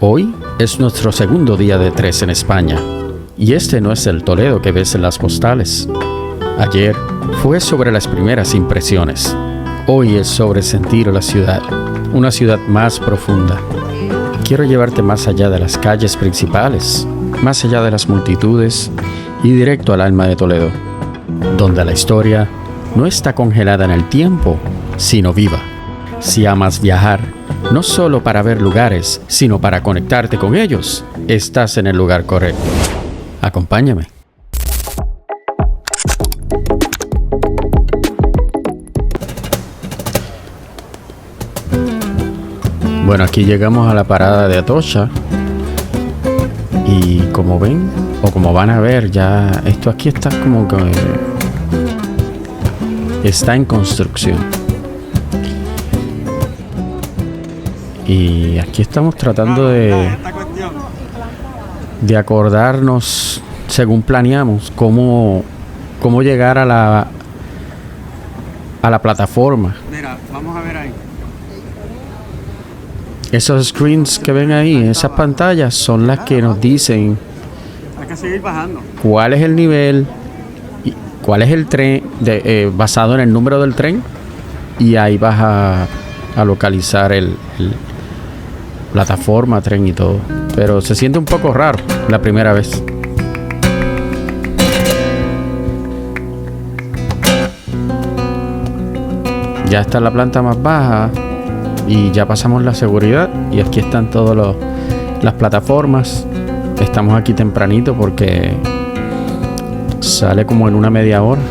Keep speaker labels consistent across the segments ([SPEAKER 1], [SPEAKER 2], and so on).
[SPEAKER 1] Hoy es nuestro segundo día de 3 en España, y este no es el Toledo que ves en las postales. Ayer fue sobre las primeras impresiones. Hoy es sobre sentir la ciudad, una ciudad más profunda. Quiero llevarte más allá de las calles principales, más allá de las multitudes y directo al alma de Toledo, donde la historia no está congelada en el tiempo, sino viva. Si amas viajar, no solo para ver lugares, sino para conectarte con ellos, estás en el lugar correcto. Acompáñame. Bueno, aquí llegamos a la parada de Atocha y como ven, o como van a ver, ya esto aquí está como que está en construcción. Y aquí estamos tratando de acordarnos, según planeamos, cómo llegar a la plataforma.
[SPEAKER 2] Mira, vamos a ver ahí.
[SPEAKER 1] Esos screens que ven ahí, esas pantallas, son las que nos dicen
[SPEAKER 2] Hay que seguir bajando.
[SPEAKER 1] cuál es el nivel, y cuál es el tren, basado en el número del tren, y ahí vas a localizar el plataforma, tren y todo. Pero se siente un poco raro la primera vez. Ya está la planta más baja y ya pasamos la seguridad y aquí están todas las plataformas. Estamos aquí tempranito porque sale como en una media hora,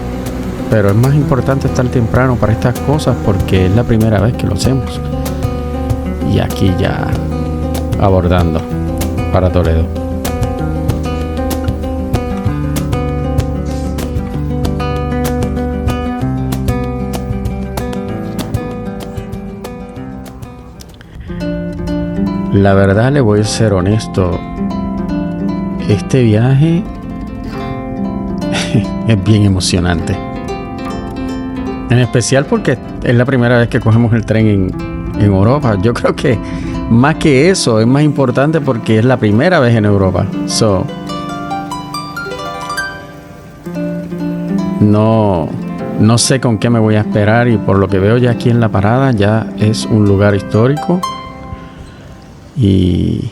[SPEAKER 1] pero es más importante estar temprano para estas cosas porque es la primera vez que lo hacemos. Y aquí ya abordando para Toledo. La verdad, le voy a ser honesto, este viaje es bien emocionante. En especial porque es la primera vez que cogemos el tren en Europa. Yo creo que más que eso, es más importante porque es la primera vez en Europa. No sé con qué me voy a esperar, y por lo que veo ya aquí en la parada ya es un lugar histórico y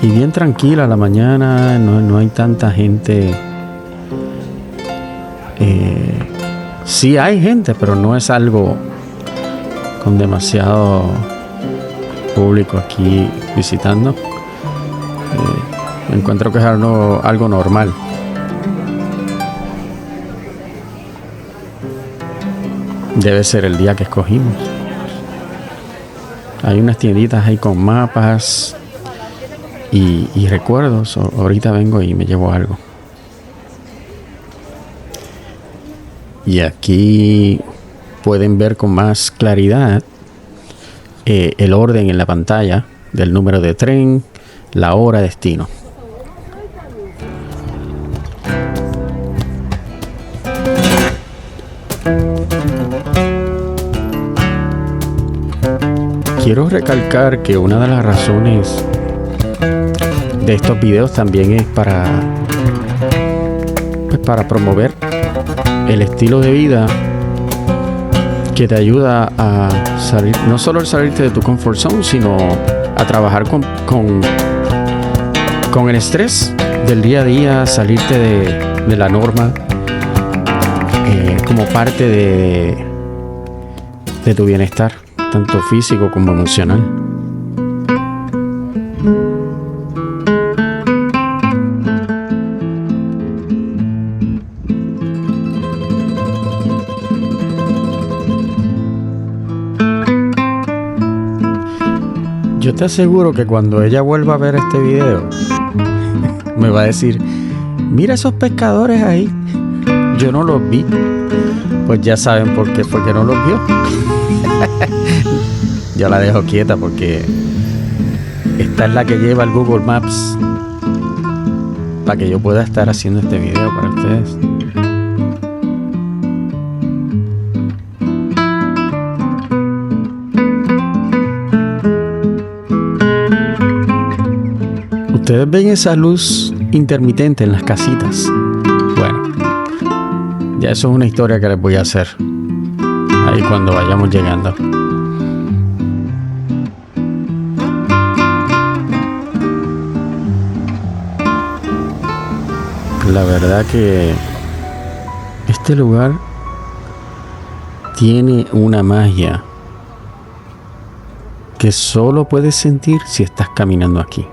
[SPEAKER 1] bien tranquila la mañana, no hay tanta gente. Sí hay gente, pero no es algo con demasiado público aquí visitando. Encuentro que es algo normal. Debe ser el día que escogimos. Hay unas tienditas ahí con mapas y recuerdos. Ahorita vengo y me llevo algo. Y aquí pueden ver con más claridad el orden en la pantalla del número de tren, la hora, destino. Quiero recalcar que una de las razones de estos videos también es para promover el estilo de vida que te ayuda a salir, no solo a salirte de tu comfort zone, sino a trabajar con el estrés del día a día, salirte de la norma, como parte de tu bienestar, tanto físico como emocional. Yo te aseguro que cuando ella vuelva a ver este video, me va a decir: mira esos pescadores ahí, yo no los vi. Pues ya saben por qué fue que no los vio. Yo la dejo quieta porque esta es la que lleva el Google Maps para que yo pueda estar haciendo este video para ustedes. Ustedes ven esa luz intermitente en las casitas. Bueno, ya eso es una historia que les voy a hacer ahí cuando vayamos llegando. La verdad que este lugar tiene una magia que solo puedes sentir si estás caminando aquí.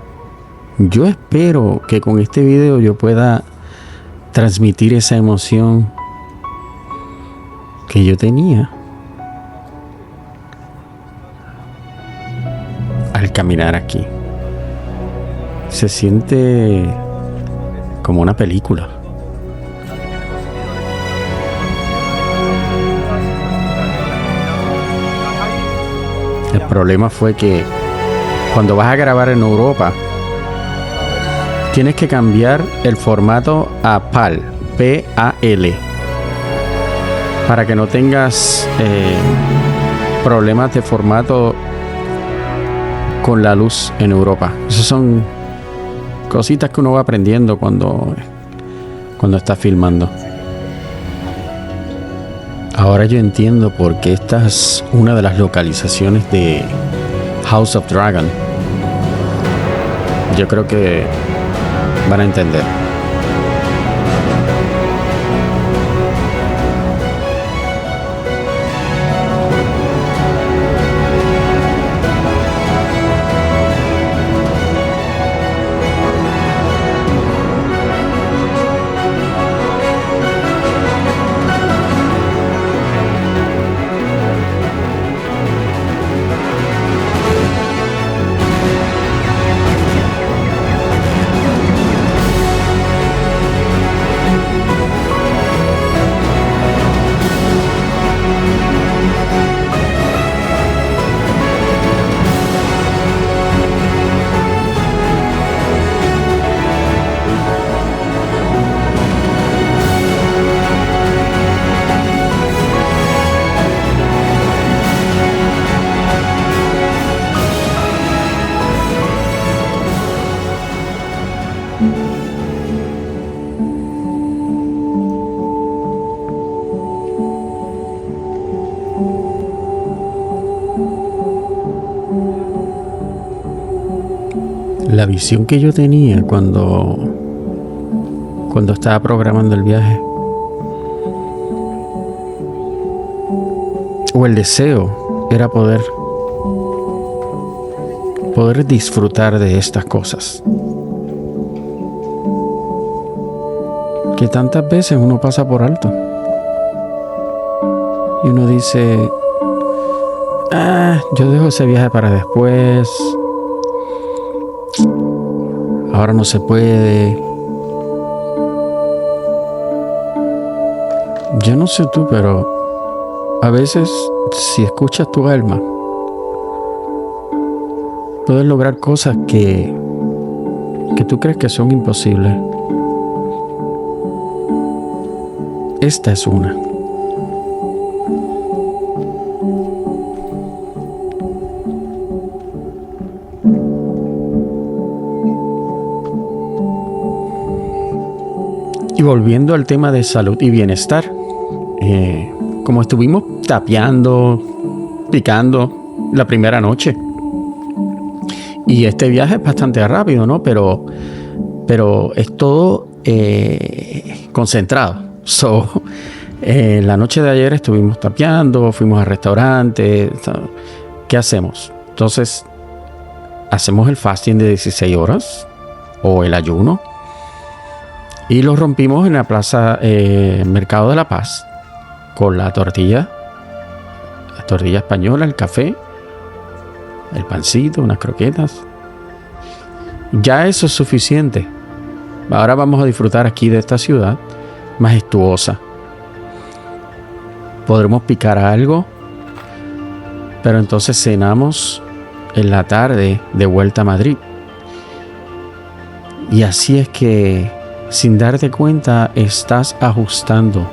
[SPEAKER 1] Yo espero que con este video yo pueda transmitir esa emoción que yo tenía al caminar aquí. Se siente como una película. El problema fue que cuando vas a grabar en Europa tienes que cambiar el formato a PAL, P-A-L, para que no tengas problemas de formato con la luz en Europa. Esas son cositas que uno va aprendiendo cuando está filmando. Ahora yo entiendo por qué esta es una de las localizaciones de House of Dragon. Yo creo que van a entender. La visión que yo tenía cuando estaba programando el viaje, o el deseo, era poder disfrutar de estas cosas que tantas veces uno pasa por alto y uno dice, yo dejo ese viaje para después, ahora no se puede. Yo no sé tú, pero a veces si escuchas tu alma, puedes lograr cosas que tú crees que son imposibles. Esta es una. Y volviendo al tema de salud y bienestar, como estuvimos tapeando, picando la primera noche, y este viaje es bastante rápido, ¿no? Pero es todo concentrado. La noche de ayer estuvimos tapeando, fuimos al restaurante. ¿Qué hacemos? Entonces, hacemos el fasting de 16 horas o el ayuno. Y lo rompimos en la plaza Mercado de la Paz con la tortilla española, el café, el pancito, unas croquetas. Ya eso es suficiente. Ahora vamos a disfrutar aquí de esta ciudad majestuosa. Podremos picar algo, pero entonces cenamos en la tarde de vuelta a Madrid. Y así es que, sin darte cuenta, estás ajustando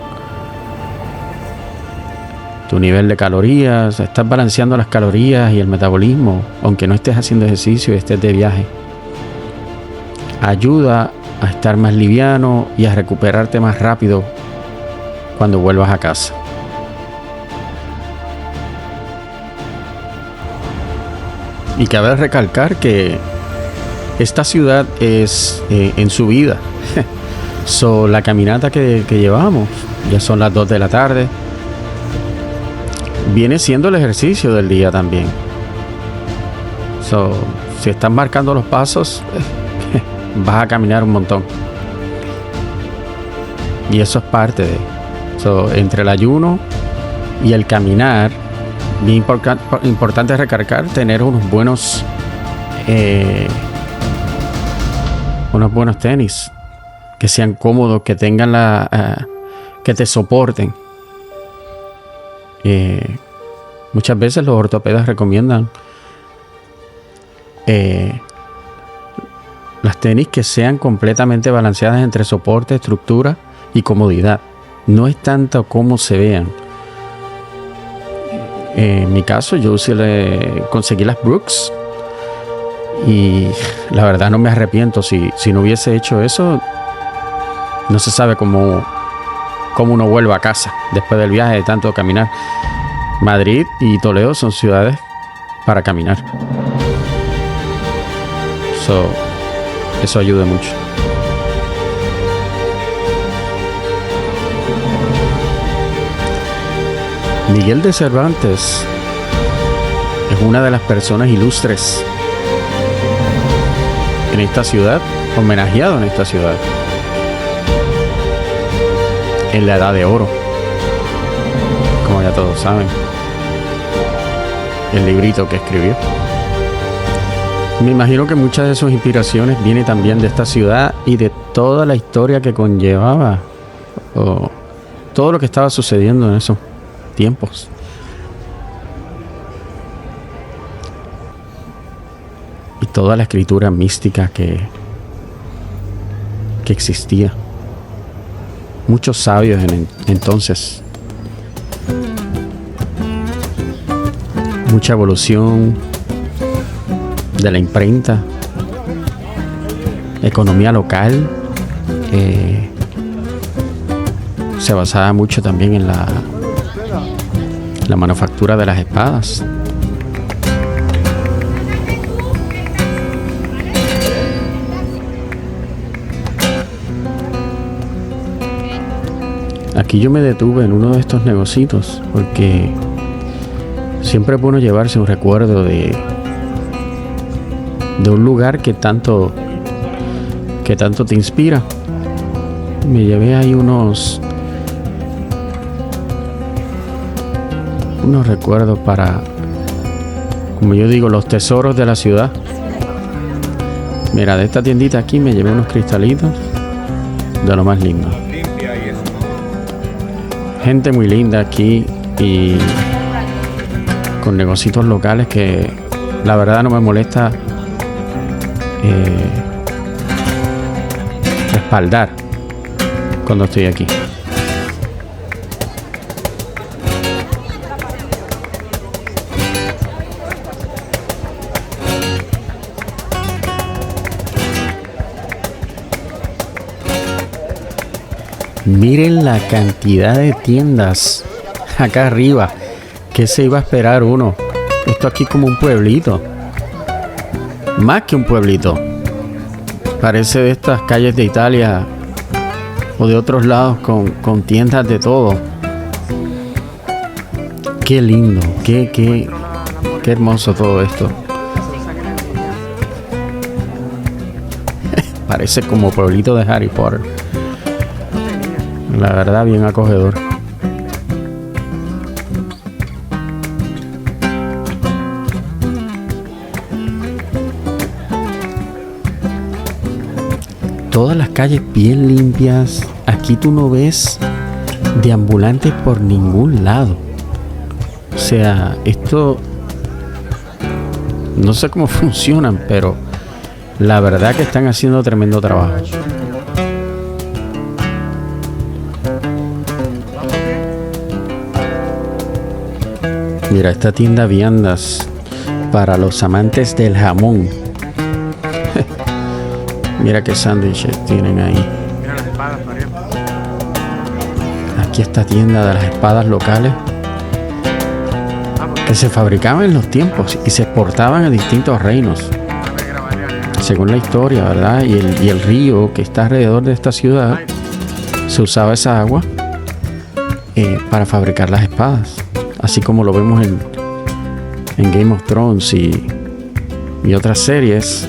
[SPEAKER 1] tu nivel de calorías, estás balanceando las calorías y el metabolismo, aunque no estés haciendo ejercicio y estés de viaje. ayuda a estar más liviano y a recuperarte más rápido cuando vuelvas a casa. Y cabe recalcar que esta ciudad es en subida. La caminata que llevamos, ya son las 2 de la tarde, viene siendo el ejercicio del día también. Si estás marcando los pasos, vas a caminar un montón. Y eso es parte de... entre el ayuno y el caminar, bien importante recalcar, tener unos buenos tenis que sean cómodos, que tengan que te soporten. Muchas veces los ortopedas recomiendan las tenis que sean completamente balanceadas entre soporte, estructura y comodidad. No es tanto cómo se vean. En mi caso, yo conseguí las Brooks y la verdad no me arrepiento. Si no hubiese hecho eso, no se sabe cómo uno vuelve a casa después del viaje de tanto caminar. Madrid y Toledo son ciudades para caminar. Eso ayuda mucho. Miguel de Cervantes es una de las personas ilustres en esta ciudad, homenajeado en esta ciudad, en la Edad de Oro, como ya todos saben, el librito que escribió. Me imagino que muchas de sus inspiraciones vienen también de esta ciudad y de toda la historia que conllevaba, o todo lo que estaba sucediendo en esos tiempos. Y toda la escritura mística que existía. Muchos sabios entonces. Mucha evolución de la imprenta, economía local. Se basaba mucho también en la manufactura de las espadas. Aquí yo me detuve en uno de estos negocios porque siempre es bueno llevarse un recuerdo de un lugar que tanto te inspira. Me llevé ahí unos recuerdos para, como yo digo, los tesoros de la ciudad. Mira, de esta tiendita aquí me llevé unos cristalitos de lo más lindo. Gente muy linda aquí y con negocios locales que la verdad no me molesta respaldar cuando estoy aquí. Miren la cantidad de tiendas acá arriba. ¿Qué se iba a esperar uno? Esto aquí como un pueblito. Más que un pueblito. Parece de estas calles de Italia o de otros lados con tiendas de todo. Qué lindo, qué hermoso todo esto. Parece como pueblito de Harry Potter. La verdad, bien acogedor. Todas las calles bien limpias. Aquí tú no ves deambulantes por ningún lado. O sea, esto no sé cómo funcionan, pero la verdad que están haciendo tremendo trabajo. Mira, esta tienda viandas para los amantes del jamón. Mira qué sándwiches tienen ahí.
[SPEAKER 2] Mira las espadas, María.
[SPEAKER 1] Aquí esta tienda de las espadas locales que se fabricaban en los tiempos y se exportaban a distintos reinos, según la historia, ¿verdad? Y el río que está alrededor de esta ciudad, se usaba esa agua para fabricar las espadas, así como lo vemos en Game of Thrones y otras series.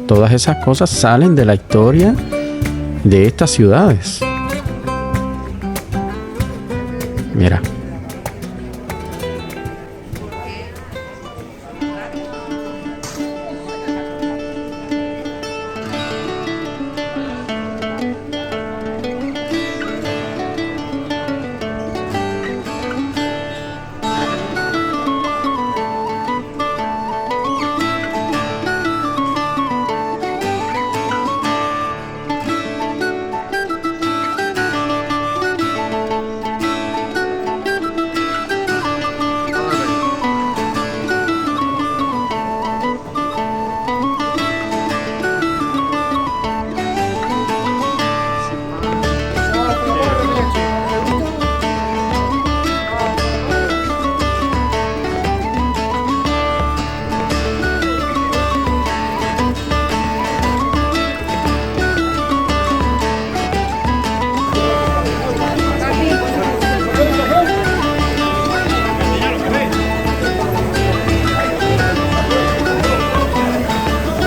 [SPEAKER 1] Todas esas cosas salen de la historia de estas ciudades. Mira.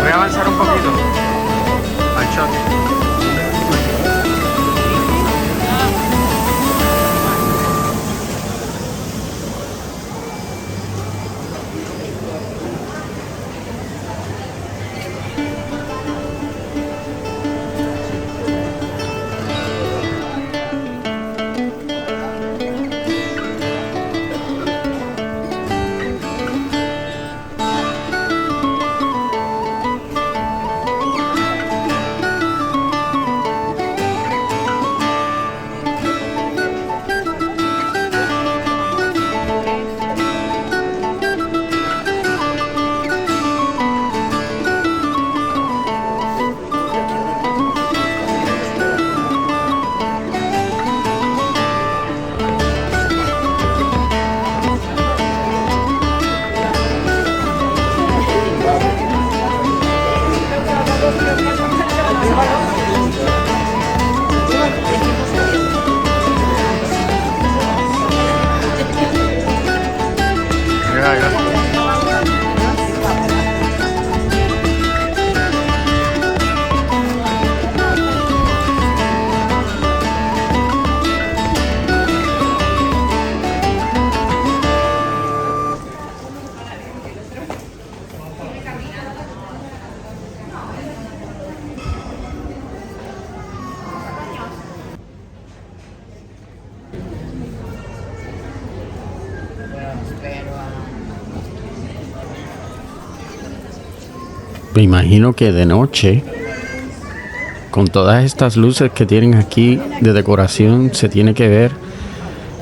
[SPEAKER 2] Voy a avanzar un poquito al shot.
[SPEAKER 1] Me imagino que de noche, con todas estas luces que tienen aquí de decoración, se tiene que ver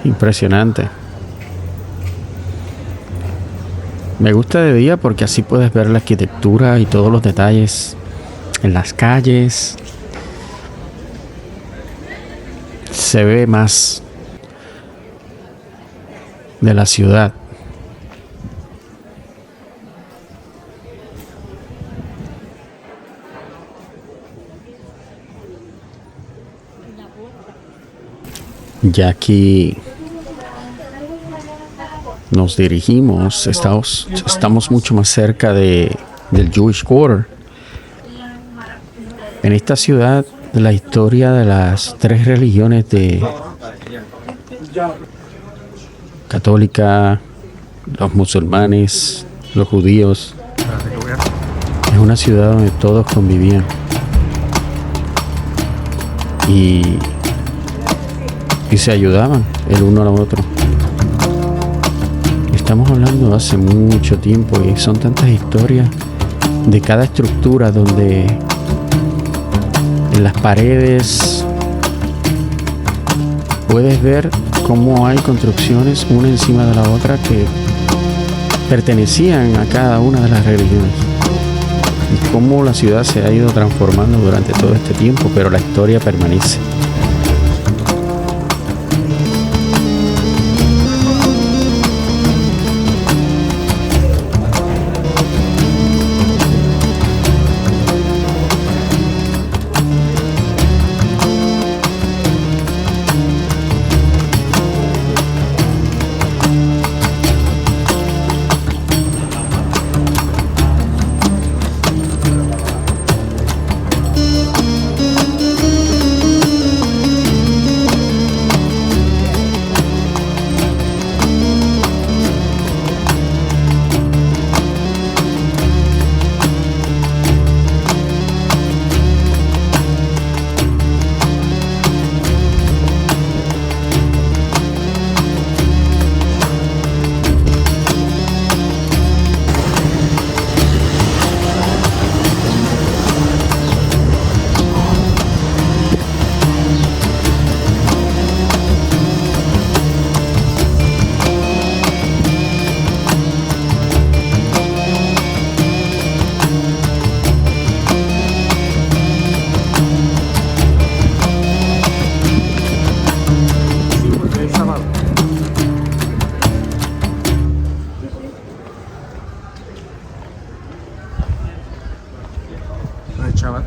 [SPEAKER 1] impresionante. Me gusta de día porque así puedes ver la arquitectura y todos los detalles en las calles. Se ve más de la ciudad. Ya aquí nos dirigimos, estamos mucho más cerca del Jewish Quarter. En esta ciudad, la historia de las tres religiones de católica, los musulmanes, los judíos, es una ciudad donde todos convivían y se ayudaban el uno al otro. Estamos hablando de hace mucho tiempo y son tantas historias de cada estructura donde en las paredes puedes ver cómo hay construcciones una encima de la otra que pertenecían a cada una de las religiones. Y cómo la ciudad se ha ido transformando durante todo este tiempo, pero la historia permanece.
[SPEAKER 2] Chaval.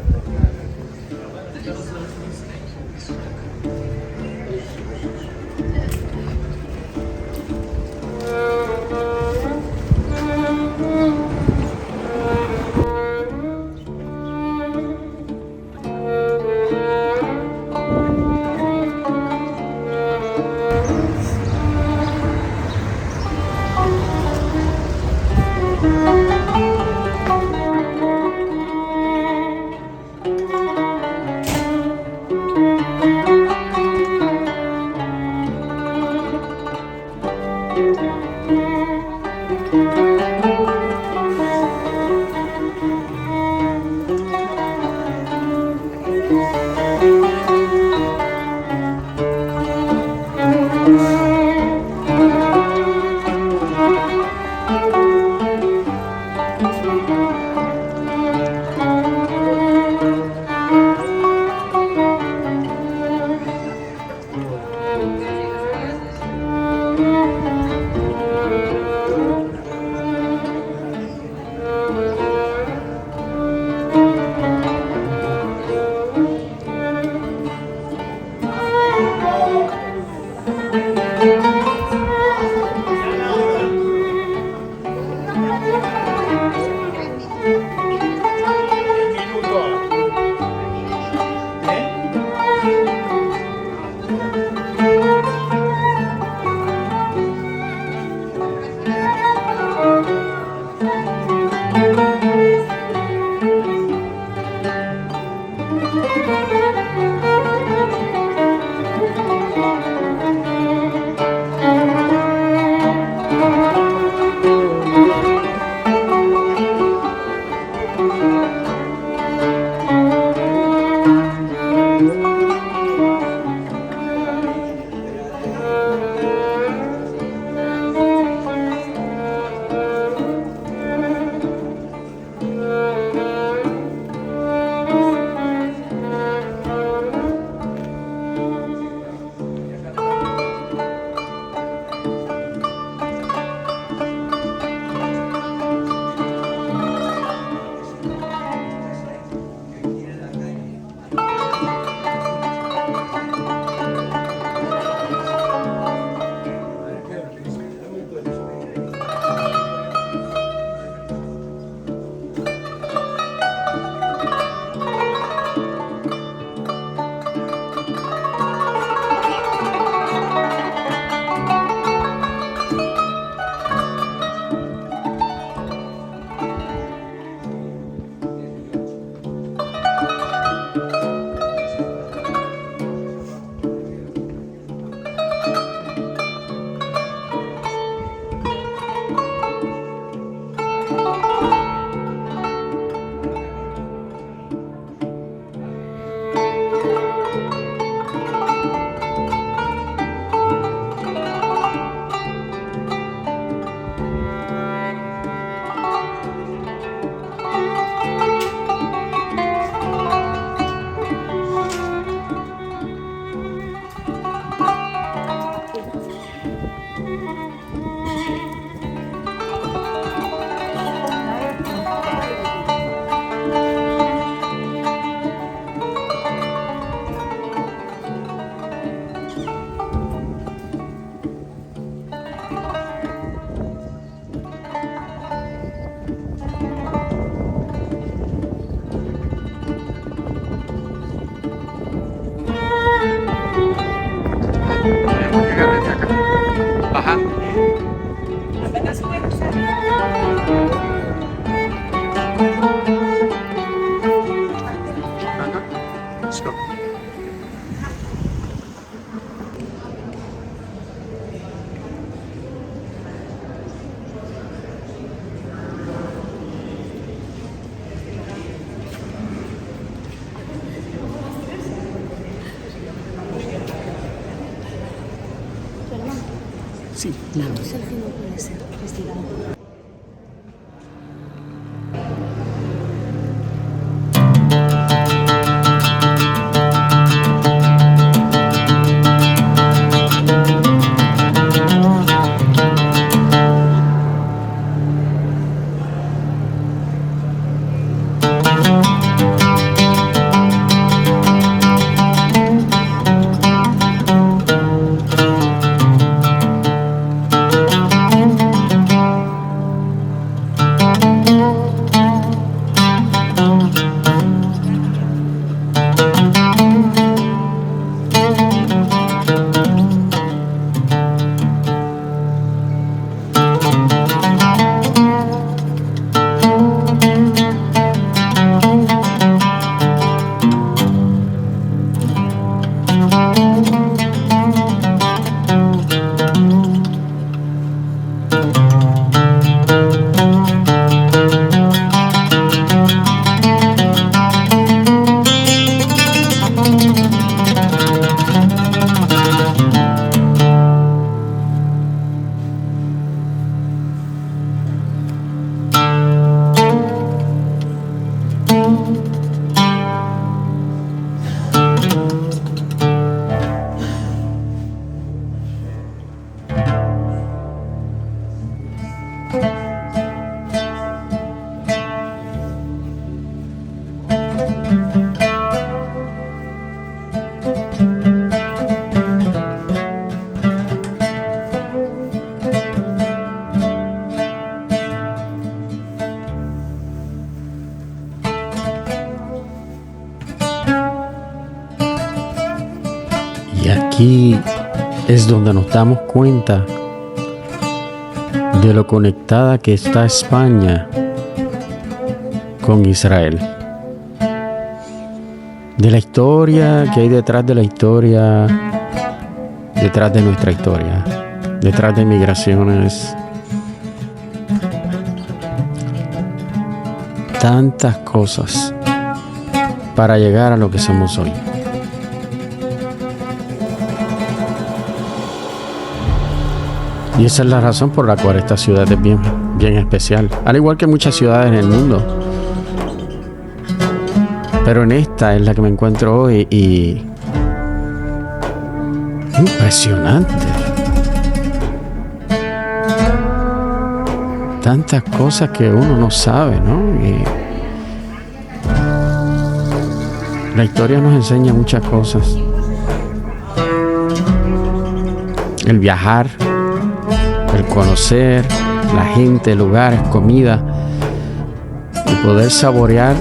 [SPEAKER 2] Let's go.
[SPEAKER 3] Sí, claro. Selfie no puede ser, estirado.
[SPEAKER 1] Y aquí es donde nos damos cuenta de lo conectada que está España con Israel. De la historia que hay detrás de la historia, detrás de nuestra historia, detrás de migraciones. Tantas cosas para llegar a lo que somos hoy. Y esa es la razón por la cual esta ciudad es bien especial, al igual que muchas ciudades en el mundo. Pero en esta es la que me encuentro hoy y impresionante. Tantas cosas que uno no sabe, ¿no? Y la historia nos enseña muchas cosas. El viajar, el conocer la gente, lugares, comida y poder saborear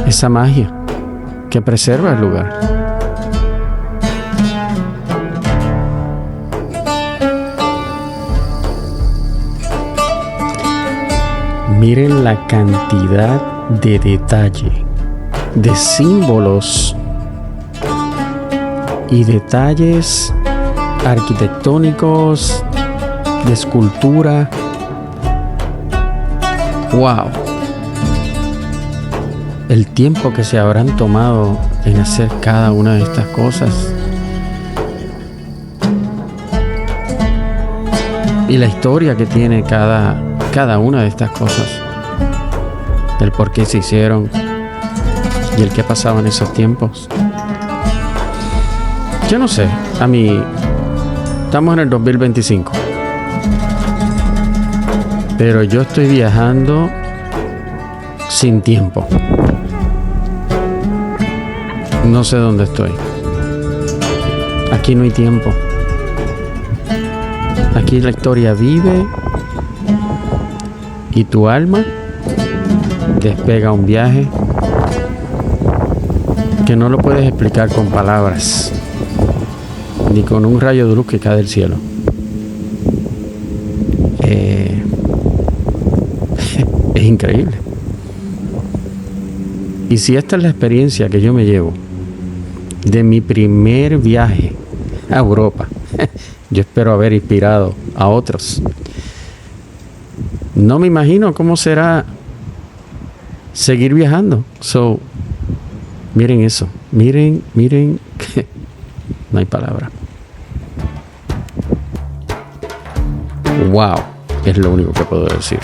[SPEAKER 1] esa magia que preserva el lugar. Miren la cantidad de detalle, de símbolos y detalles arquitectónicos, de escultura. ¡Wow! El tiempo que se habrán tomado en hacer cada una de estas cosas. Y la historia que tiene cada una de estas cosas. El por qué se hicieron y el qué pasaba en esos tiempos. Yo no sé, a mí estamos en el 2025, pero yo estoy viajando sin tiempo. No sé dónde estoy. Aquí no hay tiempo. Aquí la historia vive y tu alma despega un viaje que no lo puedes explicar con palabras. ni con un rayo de luz que cae del cielo. Es increíble. Y si esta es la experiencia que yo me llevo de mi primer viaje a Europa, yo espero haber inspirado a otros. No me imagino cómo será seguir viajando. So, miren eso. Miren. No hay palabra. Wow, es lo único que puedo decir.